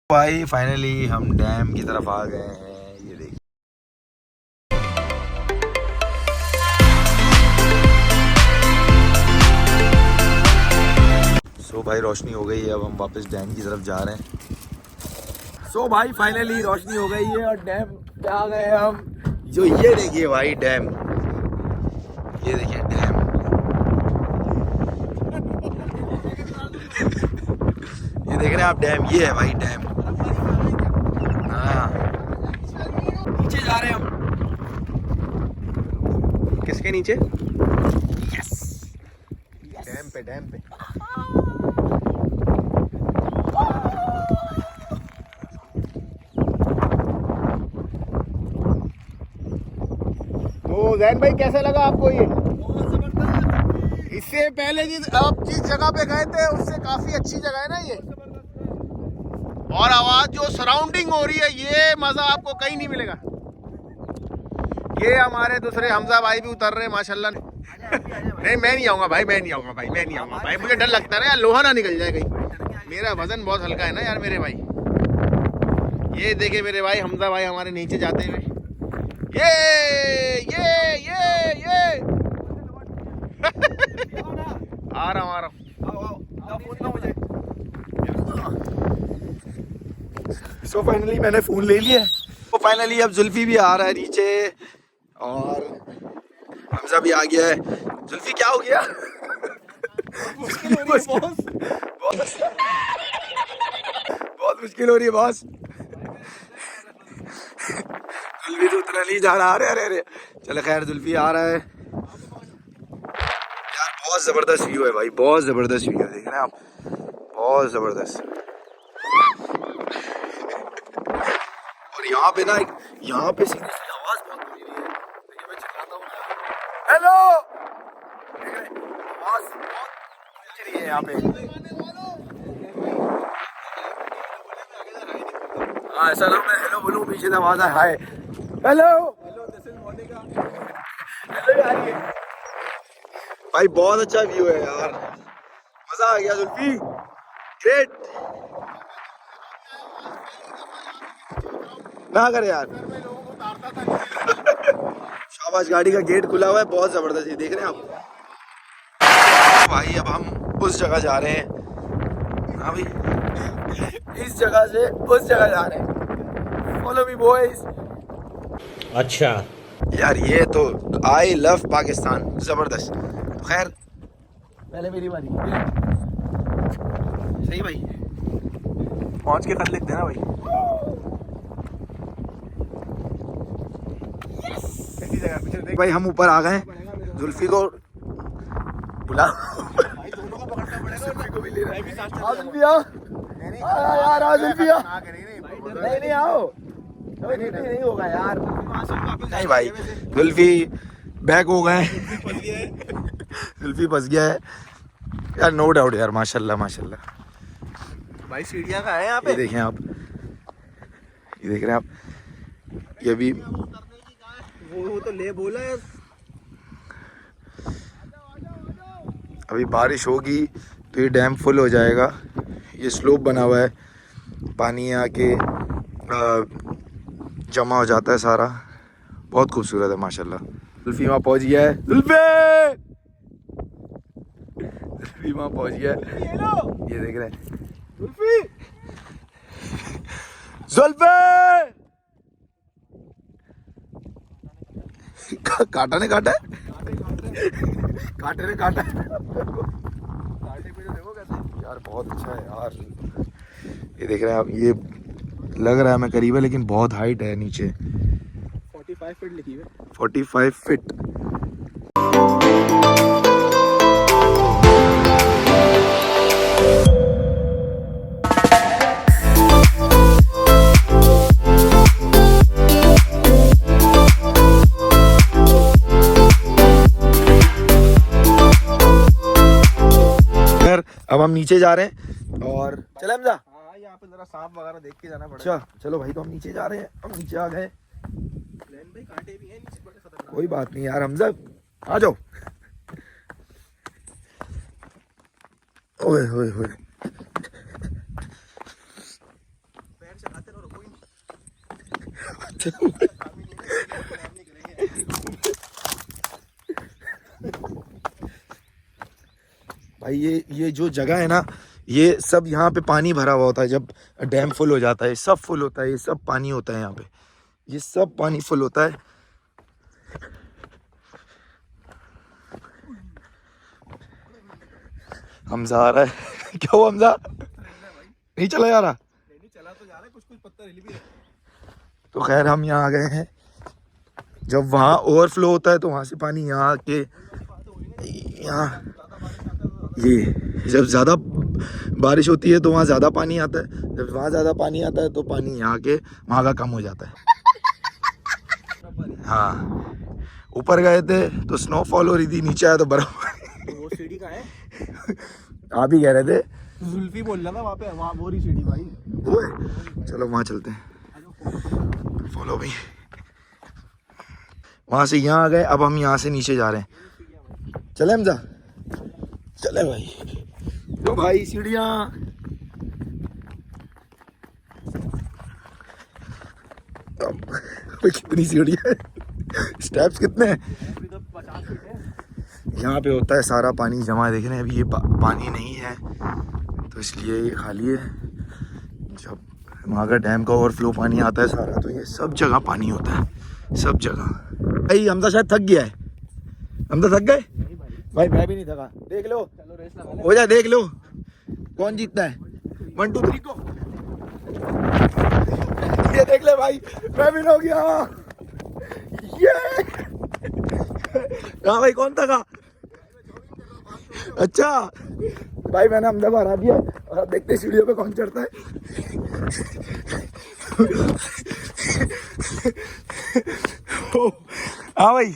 भाई फाइनली हम डैम की तरफ आ गए हैं। ये देखिए भाई रोशनी हो गई है, अब हम वापस डैम की तरफ जा रहे हैं। भाई फाइनली रोशनी हो गई है और डैम पे आ गए हम। जो ये देखिए भाई डैम, ये देखिए डैम। ये देख रहे हैं आप डैम, ये है भाई डैम। हाँ नीचे जा रहे हैं हम। किसके नीचे? यस डैम पे, डैम पे। तो जैन भाई कैसा लगा आपको ये? इससे पहले आप जिस जगह पे गए थे उससे काफी अच्छी जगह है ना ये। और आवाज जो सराउंडिंग हो रही है, ये मजा आपको कहीं नहीं मिलेगा। ये हमारे दूसरे हमजा भाई भी उतर रहे हैं माशाल्लाह। नहीं मैं नहीं आऊंगा भाई, मैं नहीं आऊंगा भाई, मैं नहीं आऊंगा भाई। मुझे डर लगता है ना यार, लोहा ना निकल जाए कहीं। मेरा वजन बहुत हल्का है ना यार मेरे भाई। ये देखे मेरे भाई हमजा भाई हमारे नीचे जाते हुए। ये आ रहा हूँ सो फाइनली मैंने फोन ले लिया है। तो फाइनली अब जुल्फी भी आ रहा है नीचे और हमजा भी आ गया है। जुल्फी क्या हो गया? बहुत मुश्किल हो रही है बॉस। जुल्फी तो उतना नहीं जा रहा। अरे अरे अरे चलो खैर, जुल्फी आ रहा है यार। बहुत जबरदस्त व्यू है भाई, बहुत जबरदस्त व्यू है, देख रहे हैं आप, बहुत जबरदस्त। और यहाँ पे ना, यहाँ पे सीरियसली आवाज बहुत हो रही है। देखिए मैं चिल्लाता हूँ, हेलो, आवाज बहुत गूंज रही है यहाँ पे। हाँ ऐसा ना मैं हेलो बोलूँ, पीछे से आवाज है हाय हेलो भाई। बहुत अच्छा व्यू है यार, मजा आ गया जुल्फी, ग्रेट। ना करे यार। शाबाश, गाड़ी का गेट खुला हुआ है, बहुत जबरदस्त। देख रहे हैं आप भाई। अब हम उस जगह जा रहे हैं। हाँ भाई, इस जगह से उस जगह जा रहे हैं। Follow me boys. अच्छा यार ये तो आई लव पाकिस्तान, जबरदस्त। तो खैर पहले मेरी बारी। सही भाई, पहुंच के खत लिख देना भाई। ऐसी जगह पीछे देख भाई। हम ऊपर आ गए, जुल्फी को बुला। जुल्फी को भी ले रहा है। आओ जुल्फी, आओ यार, आओ जुल्फी, आओ। नहीं आओ, नहीं होगा यार। नहीं भाई, जुल्फी बैक हो गए। जुल्फी फंस गया है यार, नो डाउट यार। माशाल्लाह माशाल्लाह भाई। सीढ़ियाँ का है यहाँ पे, ये देखें आप, ये देख रहे हैं आप। ये भी वो तो ले बोला है। अभी बारिश होगी तो ये डैम फुल हो जाएगा। ये स्लोप बना हुआ है, पानी आके जमा हो जाता है सारा। बहुत खूबसूरत है माशाल्लाह। जुल्फी वहाँ पहुँच गया है। जुल्फी वहाँ पहुँच गया है, ये देख रहे हैं। जुल्फी काटा ने काटा है, काटे ने काटा है। यार बहुत अच्छा है यार। ये देख रहे हैं आप, ये लग रहा है मैं करीब है लेकिन बहुत हाइट है नीचे। 45 फीट लिखी है। 45 फीट। अब हम नीचे जा रहे हैं और चले हमजा। हाँ यहाँ पे जरा सांप वगैरह देख के जाना पड़ेगा। अच्छा चलो भाई, तो हम नीचे जा रहे हैं। हम नीचे आ गए। भाई कांटे भी हैं नीचे, बड़े खतरनाक। कोई बात नहीं यार हमजा, आ जाओ। ओए होए होए, भाई ये जो जगह है ना, ये सब यहाँ पे पानी भरा हुआ होता है। जब डैम फुल हो जाता है, सब फुल होता है, ये सब पानी होता है यहाँ पे, ये सब पानी फुल होता है। हमजा आ रहा है। क्या हुआ हमजा? नहीं चला जा रहा? नहीं चला तो जा रहा है, कुछ कुछ पत्थर हिल भी रहे। तो खैर हम यहाँ आ गए हैं। जब वहाँ ओवरफ्लो होता है तो वहाँ से पानी यहाँ आके यहाँ, ये जब ज़्यादा बारिश होती है तो वहाँ ज़्यादा पानी आता है, जब वहाँ ज़्यादा पानी आता है तो पानी यहाँ के वहाँ का कम हो जाता है। हाँ, ऊपर गए थे तो स्नोफॉल हो रही थी, नीचे आया तो बर्फ। वो सीढ़ी कहाँ है? आप ही कह रहे थे, जुल्फी बोल रहा था वहाँ पे, वहाँ वो रही सीढ़ी भाई। वो है। चलो वहाँ चलते हैं, फॉलो मी। वहाँ से यहाँ आ गए, अब हम यहाँ से नीचे जा रहे हैं। चले हमजा, चले भाई। तो भाई सीढ़ियाँ, कितनी सीढ़ियाँ, स्टेप्स कितने हैं? यहाँ पे होता है सारा पानी जमा, देख रहे हैं। अभी ये पानी नहीं है तो इसलिए ये खाली है। जब वहाँ का डैम का ओवरफ्लो पानी आता है सारा, तो ये सब जगह पानी होता है, सब जगह। भाई हमजा शायद थक गया है। हमजा थक गए? भाई मैं भी नहीं थका। देख लो, हो जाए, देख लो कौन जीतता है। 1 2 3 को ये देख ले भाई, मैं भी हो गया। ये हाँ भाई, कौन थका? अच्छा भाई, मैंने हमजा को हरा दिया और अब देखते सीढ़ियों पे कौन चढ़ता है। हाँ भाई,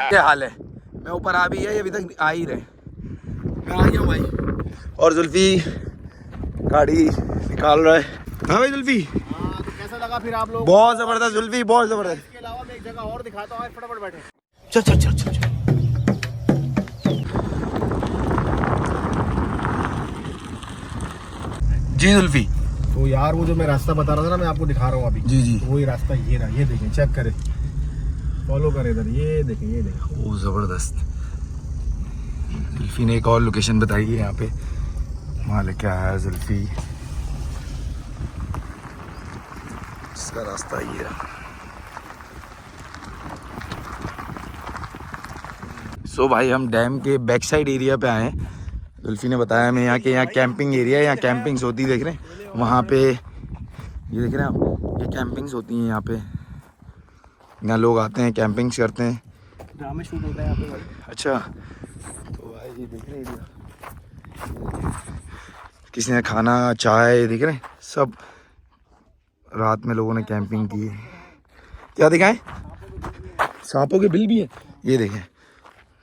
क्या हाल है? मैं ऊपर आ भी है, ये अभी तक आ ही रहे। मैं आ गया भाई, और जुल्फी गाड़ी निकाल रहा है। हाँ भाई जुल्फी, हाँ, तो कैसा लगा फिर आप लोग? बहुत जबरदस्त जुल्फी, बहुत जबरदस्त। इसके अलावा मैं एक जगह और दिखाता हूँ, फटाफट बैठे। चल चल चल चल चल। जी जुल्फी। तो यार वो जो मैं रास्ता बता रहा था ना, मैं आपको दिखा रहा हूँ अभी। जी जी, तो वही रास्ता ये रहा, ये देखें, चेक करें, फॉलो करें इधर, ये देखें, ये देखें। ओ जबरदस्त। जुल्फी ने एक और लोकेशन बताई है यहाँ पे, वहाँ लेके आया है जुल्फी। इसका रास्ता ये रहा। सो भाई, हम डैम के बैक साइड एरिया पे आए हैं। जुल्फी ने बताया हमें यहाँ के, यहाँ कैंपिंग एरिया है, यहाँ कैंपिंग्स होती है, देख रहे हैं वहाँ पे, ये देख रहे हैं आप, ये कैंपिंग्स होती हैं यहाँ पे। यहाँ लोग आते हैं, कैंपिंग्स करते हैं, ड्रामे शूट होता है यहाँ पे भाई। अच्छा। तो भाई ये देख रहे हैं, किसी ने खाना, चाय, देख रहे हैं सब, रात में लोगों ने कैंपिंग की है। क्या दिखाएं? सांपों के बिल भी है, ये देखें।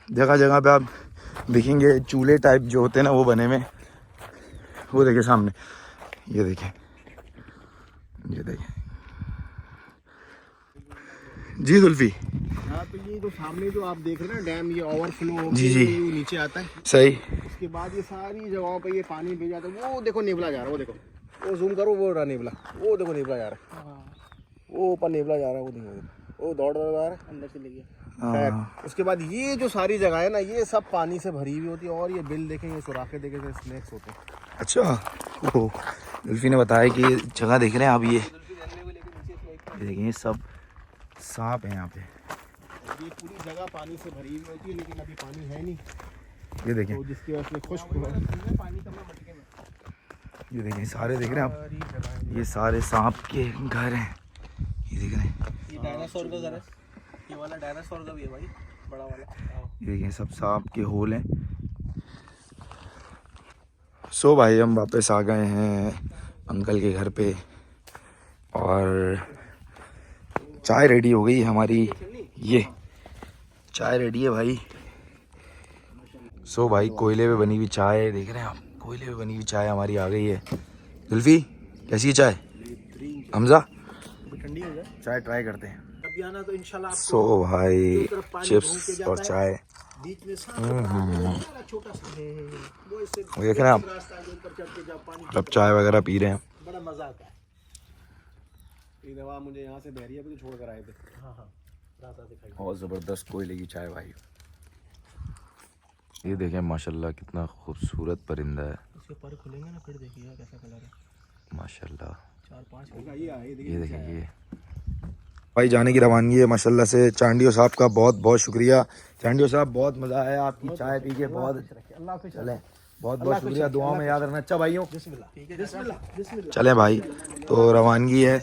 जगह जगह पे आप देखेंगे चूल्हे टाइप जो होते हैं ना, वो बने हुए, वो देखें सामने, ये देखें, ये देखें। जी जुल्फी। हाँ, तो ये जो सामने जो आप देख रहे हैं ना डैम, ये ओवरफ्लो होकर जी जी, ये नीचे आता है। सही। उसके बाद ये सारी जगहों पे ये पानी भेज जाता है। वो देखो नेवला जा रहा है, वो देखो, वो जूम करो, वो रहा नेवला, वो देखो नेवला जा रहा है, वो ऊपर नेवला जा रहा है, वो देखो, वो दौड़ दौड़ जा रहा है, अंदर चले गया। खैर, उसके बाद ये जो सारी जगह है ना, ये सब पानी से भरी हुई होती है। और ये बिल देखें, ये सुराखे देखें, स्नैक्स होते हैं। अच्छा, ओ जुल्फी ने बताया कि जगह देख रहे हैं आप, ये देखें, ये सब सांप है यहाँ पे। ये पूरी जगह पानी से भरी हुई होती है, लेकिन अभी पानी है नहीं, ये देखें, तो जिसकी वजह से खुश्क हुआ है पानी। ये देखें, सारे देख रहे हैं आप, ये सारे सांप के घर हैं, ये देख रहे हैं। ये डायनासोर का घर है, ये वाला डायनासोर का भी है भाई, बड़ा वाला। ये देखें, सब सांप के होल हैं। सो भाई, हम वापस आ गए हैं अंकल के घर पे, और चाय रेडी हो गई हमारी। ये चाय रेडी है भाई। सो भाई, कोयले पे बनी हुई चाय देख रहे हैं आप, कोयले पे बनी हुई चाय हमारी आ गई है। जुल्फी, कैसी है चाय? हमजा, ठंडी हो जाए, चाय ट्राई करते हैं। भी आना तो इंशाल्लाह आपको सो भाई पानी चिप्स घूम के और जाता चाय बीच में सारा छोटा सा वो इससे देख रहे हैं आप, रास्ता है, ऊपर चढ़ के जाओ पानी अब चाय वगैरह पी रहे हैं। बड़ा मजा आता है। एक दफा मुझे यहाँ से बहरिया पे छोड़ कर आए थे। हाँ रास्ता दिखाई बहुत ज़बरदस्त कोयले की चाय भाई। ये देखें माशाल्लाह कितना खूबसूरत परिंदा है। इसके पर खुलेंगे ना फिर देखिए कैसा कलर है माशाल्लाह। 4-5 ये देखें ये भाई जाने की रवानगी है माशाल्लाह से। चांडियो साहब का बहुत बहुत शुक्रिया। चांडियो साहब बहुत मज़ा आया आपकी चाय पी के। बहुत चलें, बहुत बहुत शुक्रिया। दुआ में याद रखना। अच्छा भाइयों चलें भाई, तो रवानगी है,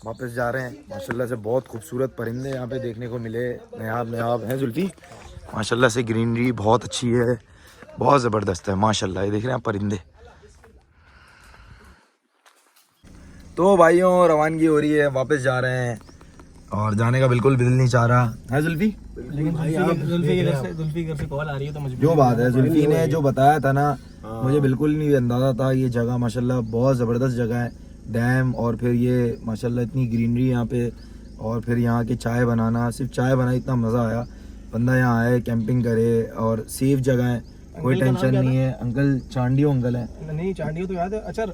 वापस जा रहे हैं। माशाल्लाह से बहुत खूबसूरत परिंदे यहाँ पे देखने को मिले, नयाब हैं जुल्फी। माशाल्लाह से ग्रीनरी बहुत अच्छी है, बहुत ज़बरदस्त है माशाल्लाह। ये देख रहे हैं आप परिंदे। तो भाइयों रवानगी हो रही है, वापस जा रहे हैं और जाने का बिल्कुल दिल नहीं चाह रहा है जुल्फी। लेकिन जुल्फी घर से कॉल आ रही है तो मुझे जो बात है जुल्फी ने जो बताया था ना, मुझे बिल्कुल नहीं अंदाज़ा था। ये जगह माशाल्लाह बहुत ज़बरदस्त जगह है, डैम और फिर ये माशाल्लाह इतनी ग्रीनरी यहाँ पे, और फिर यहाँ के चाय बनाना, सिर्फ चाय बनाई इतना मज़ा आया। बंदा यहाँ आए कैंपिंग करे और सेफ जगह है, कोई टेंशन नहीं है। अंकल चांडियो अंकल है, नहीं चांडियो तो याद है, अचार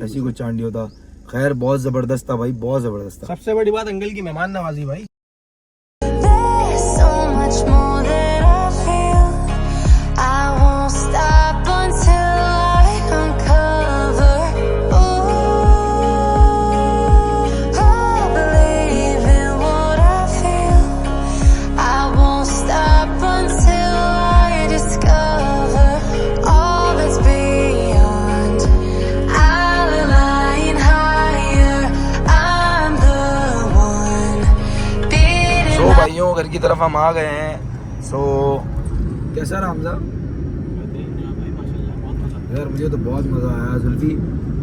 ऐसी कुछ चांडियो था। खैर बहुत ज़बरदस्त था भाई, बहुत ज़बरदस्त था। सबसे बड़ी बात अंकल की मेहमान नवाजी भाई। There's so much more that I feel. I won't stop until I uncover. Ooh, I believe in what I feel. I won't stop until I discover all that's beyond. I'll align higher. I'm the one. सो भाइयों घर की तरफ हम आ गए हैं। सो कैसा रहा हमजा? यार मुझे तो बहुत मज़ा आया। जुल्फी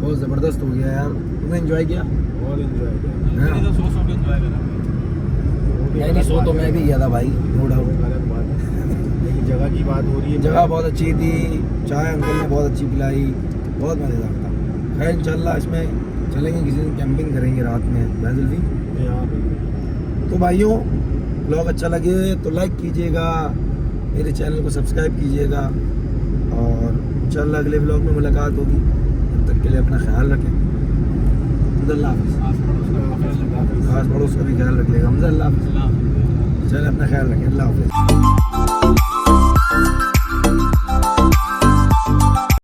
बहुत ज़बरदस्त हो गया यार, तुमने एंजॉय किया? बहुत एंजॉय किया। नहीं सो तो मैं भी गया था भाई, नो डाउट। लेकिन जगह की बात हो रही है, जगह बहुत अच्छी थी, चाय अंकल ने बहुत अच्छी पिलाई, बहुत मज़ेदार था। खैर इंशाल्लाह इसमें चलेंगे किसी दिन, कैंपिंग करेंगे रात में, है जुल्फी? यहाँ पे तो भाइयों ब्लॉग अच्छा लगे तो लाइक कीजिएगा, मेरे चैनल को सब्सक्राइब कीजिएगा और इंशाल्लाह अगले ब्लॉग में मुलाकात होगी। तब तक के लिए अपना ख्याल रखें। अल्लाह हाफ़िज़। खास पड़ोस का भी ख्याल रख लेगा। हमजा अल्लाह हाफ़िज़। चल अपना ख्याल रखें। अल्लाह हाफ़िज़।